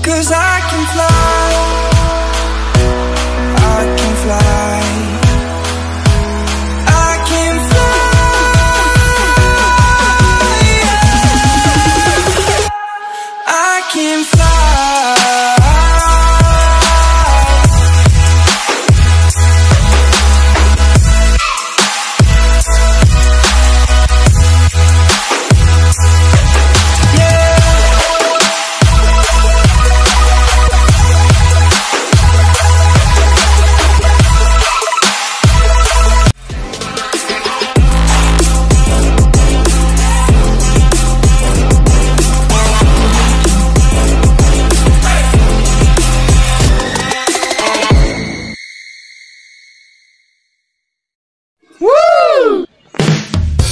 'Cause I can fly, I can fly, I can fly, I can fly.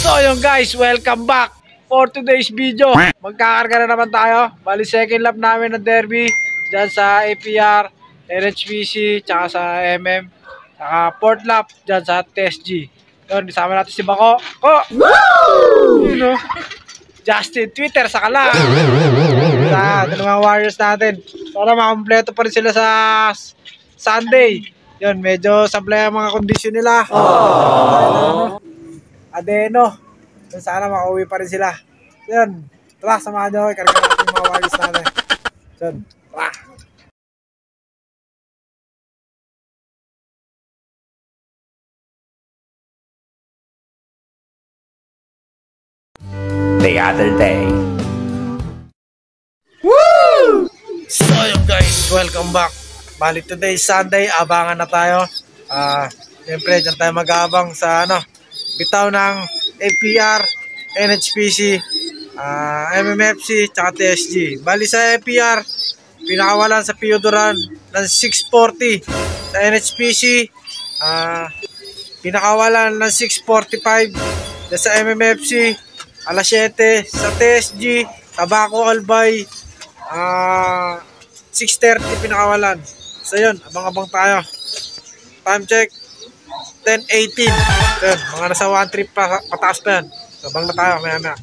So yun guys, welcome back for today's video. Magkakarga na naman tayo. Bali second lap namin ng derby dyan sa APR, NHPC, tsaka sa MM. Tsaka fourth lap dyan sa TSG. Yun, isama natin si Bako. Woo! You know, Justin, Twitter, sa kala. Ito mga Warriors natin. Para makampleto pa rin sila sa Sunday. Yun, medyo sablay ang mga kondisyon nila. Adeno. So, sana makauwi pa rin sila. Yun. Tara, samahan nyo. Ikarga natin yung mga Warriors natin. Yun. Tara. The other day. Woo! So yun guys, welcome back. Bali today Sunday, abangan na tayo. Siyempre, dyan tayo mag-aabang sa bitaw ng APR, NHPC, MMFC, tsaka TSG. Bali sa APR, pinakawalan sa Piodoran ng 640. Sa NHPC, pinakawalan ng 645. Sa MMFC, alas 7. Sa TSG, Tabaco Albay, 6:30 pinakawalan. So yun, abang-abang tayo. Time check 10:18. Yun, mga nasa 1 trip pa, pataas pa yan. So abang na tayo, maya-maya.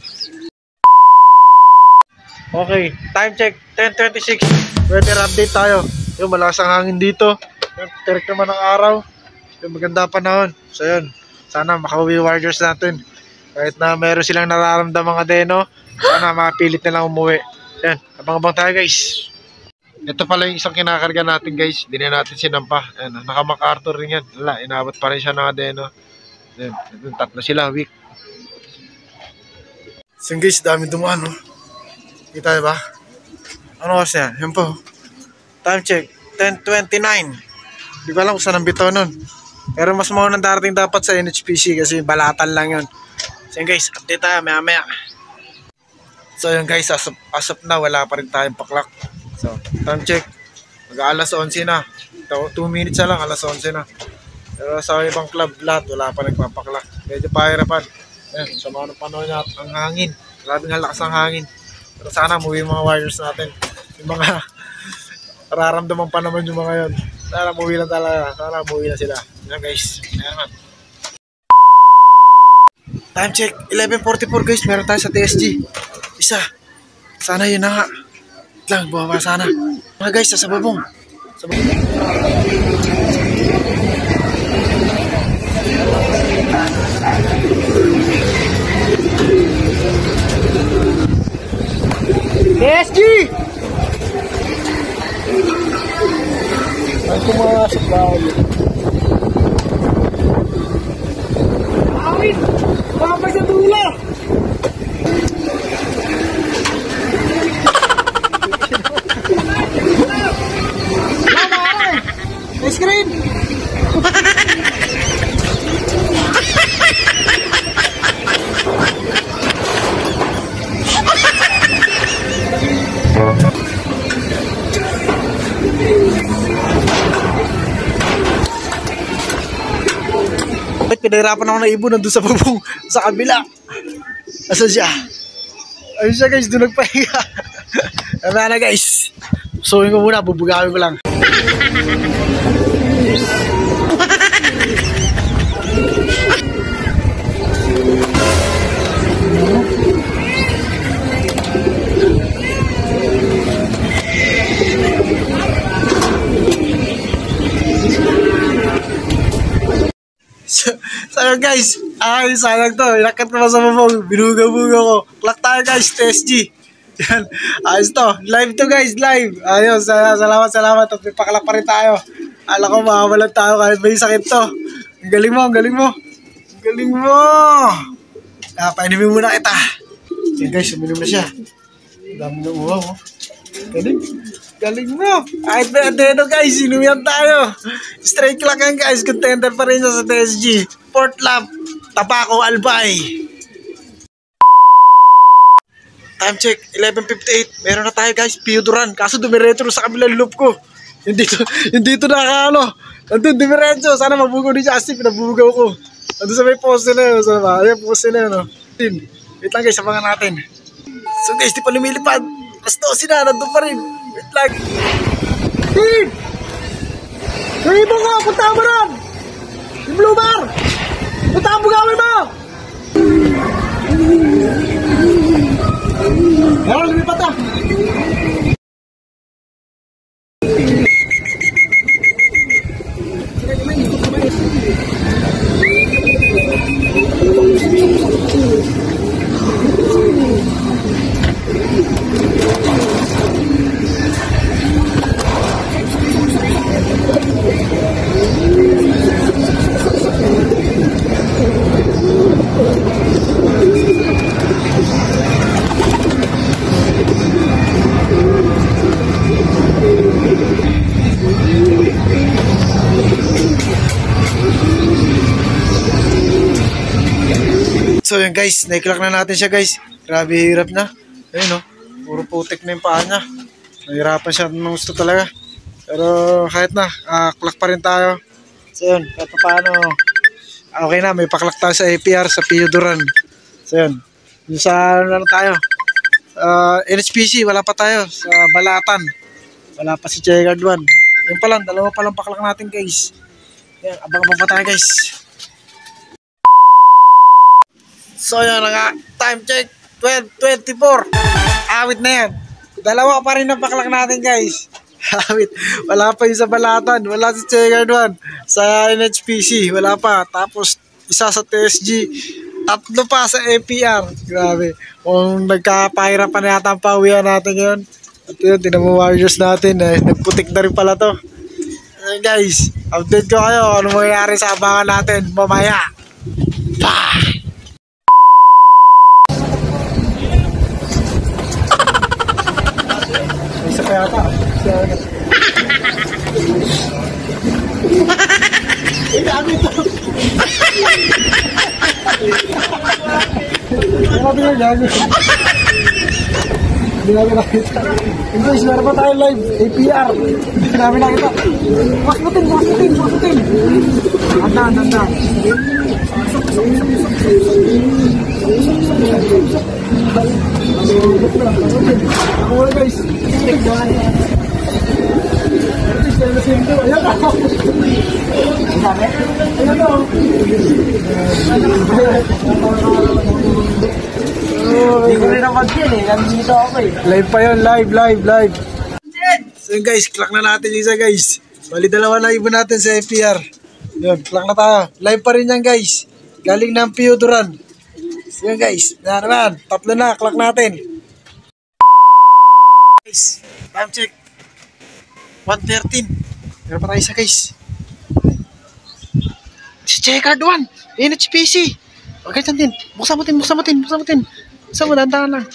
Okay, time check 10:36. Weather update tayo. Yung malakas ang hangin dito. Yung tirik naman ng araw. Yung maganda panahon. So yun, sana makauwi Warriors natin. Kahit na meron silang nararamdamang adeno, sana mapilit na lang umuwi. Yan, abang-abang tayo guys. Ito pala yung isang kinakarga natin guys. Hindi na natin sinampa. Ayan, naka-MacArthur rin yan. Wala, inabot pa rin siya ng adeno. Ayan, tatlo sila, week. So guys, dami dumaan, no? Kita ba? Ano kasi yan? Yan po. Time check, 10:29. Di ko alam kung saan ang bitaw nun. Pero mas maunang darating dapat sa NHPC kasi balatan lang yun. So yun guys, update tayo maya-maya. So yun guys, as of na, wala pa rin tayong paklak. So, time check. Mag-alas 11 na. 2 minutes na lang, alas 11 na. Pero sa ibang club, lahat, wala pa nagpapaklak. Medyo pahirapan. Ayan, sa mga panahon na ang hangin. Grabe nga lakas ang hangin. Pero sana umuwi yung mga Warriors natin. Yung mga nararamdaman pa naman yung mga yun. Sana umuwi lang talaga. Sana umuwi na sila. Ayan guys. Ayan naman. Time check. 11:44 guys. Meron tayo sa TSG. Isa. Sana yun na nga. Lang, buwa sana. Mga guys, sa babong. Sa babong. TSG! Ay, pumasok ba? Awit! Papay sa dulo! Screen. Pinahirapan ako na ibo nandun sa babong sa kabila. Asan siya? Ayun siya guys, doon nagpahinga. Tama na guys. Suwin ko muna, bubugawin ko lang. Ayun guys, ay sayang to. Inakat ko pa sa bubong. Binuga-buga ko. Clock tayo guys, TSG. Yan. Ayos to. Live to guys, live. Ayos, salamat. At may pakalak pa rin tayo. Alam ko, makawalan tayo kahit may sakit to. Ang galing mo. Ang galing mo. Painimin muna kita. Yan guys, uminom na siya. Ang dami na uhaw. Oh. Galing mo. Kahit may adeno guys, inumihan tayo. Straight clock yan guys, contender pa rin siya sa TSG. Fourth lap, Tapaco Albay. Time check, 11:58. Meron na tayo guys, Pio Duran. Kaso dumiretso sa kabilang loop ko. Yung dito nakakaano. Nandun dumiretso. Sana mabugaw ni Justin, pinabugaw ko. Nandun sa may poste na yun. Ayan, poste na yun. No? Wait lang guys, sabangan natin. So guys, di pa lumilipad. Mas 12 na, nandun pa rin. Wait lang. Steve! Yung ibang ko, punta mo ron! Yung blue bar! Punta mo gawin mo! Meron, lumipat na! So yun guys, naiklock na natin siya guys. Grabe hirap na. Ayun o, puro putik na yung paa niya. Nahirapan siya ng gusto talaga. Pero kahit na, clock pa rin tayo. So yun, kahit paano, okay na, may paklock tayo sa APR, sa Pio Duran. So yun, yung sa ano tayo, NHPC, wala pa tayo. Sa Balatan, wala pa si Checkered 1. Yun pa lang, dalawa pa lang paklock natin guys. Yan, abang-abang pa tayo guys. So yun nga, time check, 12:24. Awit na yan. Dalawa pa rin ang paklak natin guys. Awit. Wala pa yung sa Balatan. Wala si Checkered 1. Sa NHPC. Wala pa. Tapos isa sa TSG. Tatlo pa sa APR. Grabe. Kung nagkapahirapan na yata ang pauwihan natin ngayon. At yun, tinamo Warriors natin. Nagputik na rin pala to. Guys, update ko kayo. Ano mangyayari sa abangan natin mamaya. Bye! Isa pa yata. Dami ito. Grabe nga gago. Hindi namin nakita. Guys, meron pa tayo live. APR. Hindi namin nakita. Masmutin. Handa. Ako wala guys. Hindi ko rin naman yan eh. Nandito ako eh. Live pa yun. Live. So yun guys, clock na natin yung isa guys. Bali dalawa na iba natin sa APR. Yun, clock na tayo. Live pa rin yan guys. Galing ng Pio Duran. So yun guys, na naman. Tatlo na, clock natin. Guys, time check. 1:13. Meron pa tayo isa guys. Si Checkered 1. NHPC. Okay, din. Buksan mo tin. Buksan mo, dandahan lang.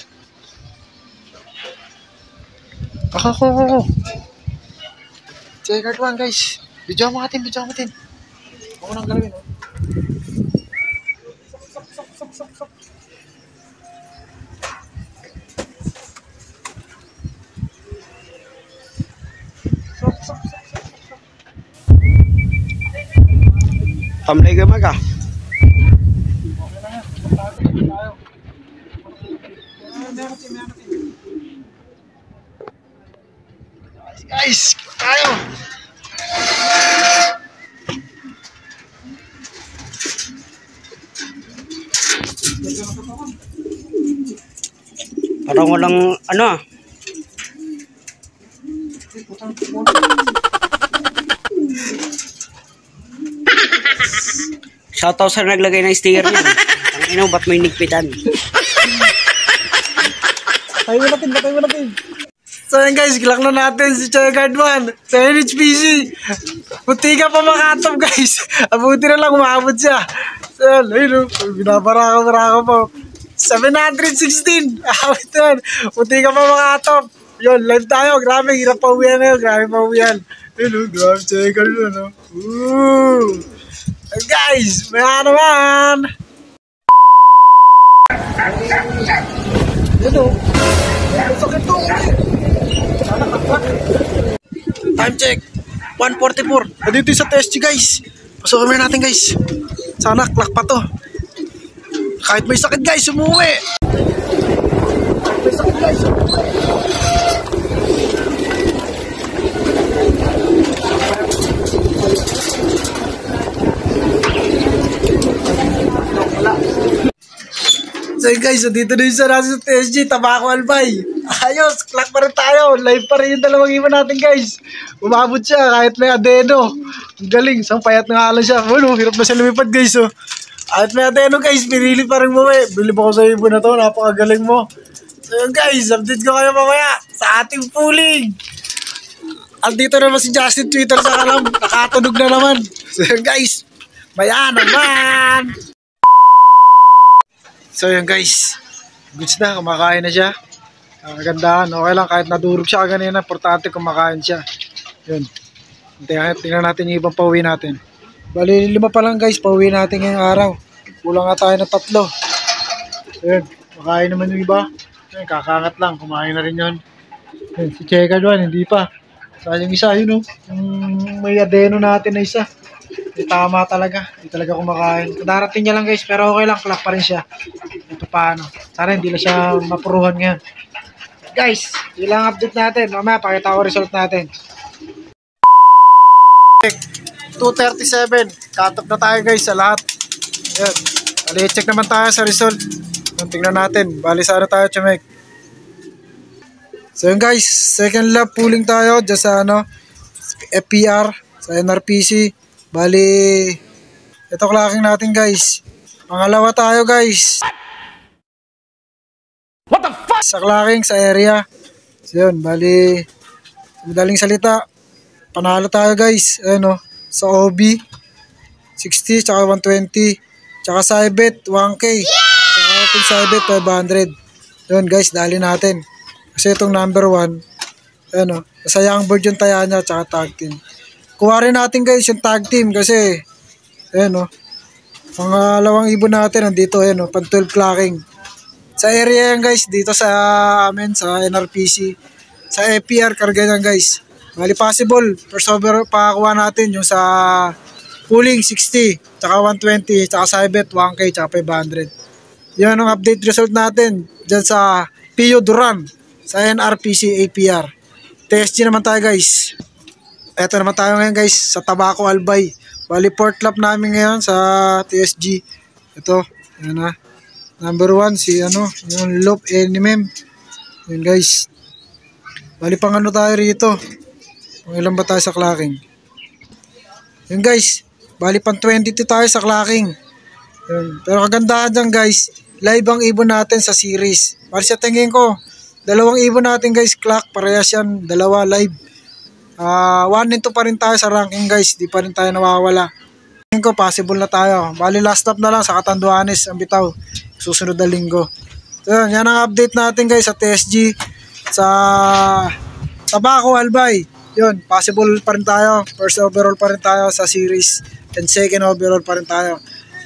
Ako. Checkered 1 guys. Video mo natin. Ako nang galawin. Sok. Tamlay ka maga. Guys, tayo. Parang walang ano ah. Shoutout sa naglagay ng sticker niya. Ang ino, ba't may nigpitan? Patay mo natin. So yun guys, kilak na natin si Choy Guard 1 sa NHPC. Puti ka pa makatop guys. Abuti na lang, umabot siya. So yun, ayun o, binabarako po. 716. Awit yun. Puti ka pa makatop. Yun, live tayo. Grabe, hirap pa uwihan na yun. Grabe pa uwihan. Ayun o, grabe Choy Guard 1 o. Guys, maya naman. Yun o. Sakit to. Time check 1:44. Dito sa TSG guys. Pasukin na natin guys. Sana clock pa to. Kahit may sakit guys, umuwi. May sakit guys, umuwi. So guys, dito na yung sa nasa TSG, Tabaco Albay. Ayos, clock pa rin tayo. Live pa rin yung dalawang iba natin guys. Umabot siya kahit may adeno. Ang galing, isang payat na nga lang siya. Ano, hirap na siya lumipad guys. Oh. Kahit may adeno guys, pinili pa rin muwi. Bilib ako sa ibon na to, napakagaling mo. So yun guys, update ko kayo mamaya sa ating pooling. Andito naman si Justin Twitter sa kalam. Nakatunog na naman. So yun guys, maya naman. So yun guys, goods na, kumakain na siya. Kagandahan, okay lang kahit nadurog siya kanina, importante kumakain siya. Yun, tingnan natin yung ibang pauwi natin. Bali 5 pa lang guys, pauwi natin ngayong araw. Kulang nga tayo ng 3. Yun, kumakain naman yung iba. Yun, kakangat lang, kumain na rin yun. Yun, si Cheka doon, hindi pa. Sa yung isa, yun o, yung may adeno natin na isa. Tama talaga, hindi talaga kumakain. Darating niya lang guys, pero okay lang, clock pa rin siya. Ito paano, sana hindi na siya mapuruhan ngayon. Guys, ilang update natin. Mamaya pakita ko result natin. 2:37, cut off na tayo guys sa lahat. Ayan, check naman tayo sa result. Tingnan natin, bali sana tayo Chumek. So yun guys, second lap pooling tayo dyan sa FPR, sa NRPC. Bali, ito clocking natin guys. Pangalawa tayo guys. What the fuck? Sa clocking sa area. So yun, bali, madaling salita, panalo tayo guys. Ayan o, sa OB, 60, tsaka 120. Tsaka sa ibet, 1K. Tsaka ating sa ibet, 500. Yun guys, dali natin. Kasi itong number 1, ayan o, sa young bird yung taya niya, tsaka tag team. Kuha rin natin guys yung tag team kasi ayan o, pangalawang ibon natin nandito, ayan o, pang 12 clocking sa area yan guys, dito sa amin sa NRPC, sa APR karga yan guys. Bali possible first over pakakuha natin yung sa pooling 60 tsaka 120 tsaka sa ibet 1K tsaka 500. Yan ang update result natin dyan sa Pio Duran sa NRPC APR. TSG naman tayo guys. Eto naman tayo ngayon guys sa Tabaco Albay. Bali 4th lap namin ngayon sa TSG. Ito, yan na. Number 1 si yung Loop Enemem. Yun guys. Bali pang tayo rito. Kung ilan ba tayo sa clocking. Yun guys. Bali pang 22 tayo sa clocking. Yun. Pero kagandahan dyan guys, live ang ibon natin sa series. Bali sa tingin ko, dalawang ibon natin guys, clock, parehas yan, dalawa live. 1-2 pa rin tayo sa ranking guys, di pa rin tayo nawawala. Tingin ko possible na tayo. Bali last stop na lang sa Catanduanes ang bitaw, susunod na linggo. So yan ang update natin guys sa TSG, sa Tabaco Albay. Yun, possible pa rin tayo, first overall pa rin tayo sa series, and second overall pa rin tayo.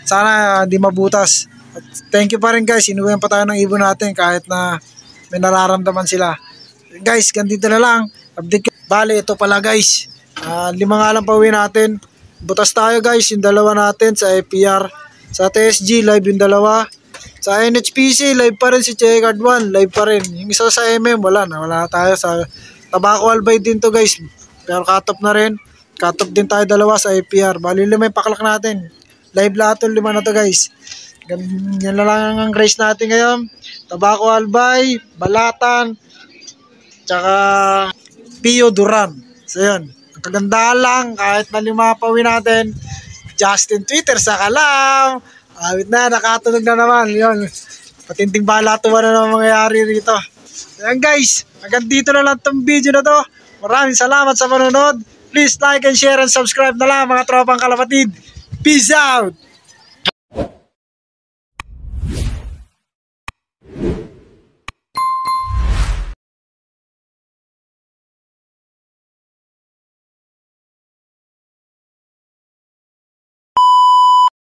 Sana hindi mabutas. At thank you pa rin guys, inuwihan pa tayo ng ibon natin kahit na may nararamdaman sila. Guys, ganito na lang update. Bali, ito pala guys, 5 nga lang pauwi natin. Butas tayo guys, yung dalawa natin sa APR. Sa TSG, live yung dalawa. Sa NHPC, live pa rin si Checard 1, live pa rin. Yung isa sa MM, wala tayo. Sa Tabaco Albay din to guys, pero cut off na rin. Cut off din tayo dalawa sa APR. Bali, 5 yung paklak natin. Live lahat yung 5 na to guys. Yan na lang ang race natin ngayon. Tabaco Albay, Balatan, tsaka Pio Duran. So yun, ang kagandahan lang, kahit na 5 pauwi natin, Justin Twitter sa Kalam. Awit na, nakatunog na naman. Yun. Patinting balatuan na naman mangyayari rito. Ayan guys, hanggang dito na lang tong video na to. Maraming salamat sa panonood. Please like and share and subscribe na lang mga tropang kalapatid. Peace out!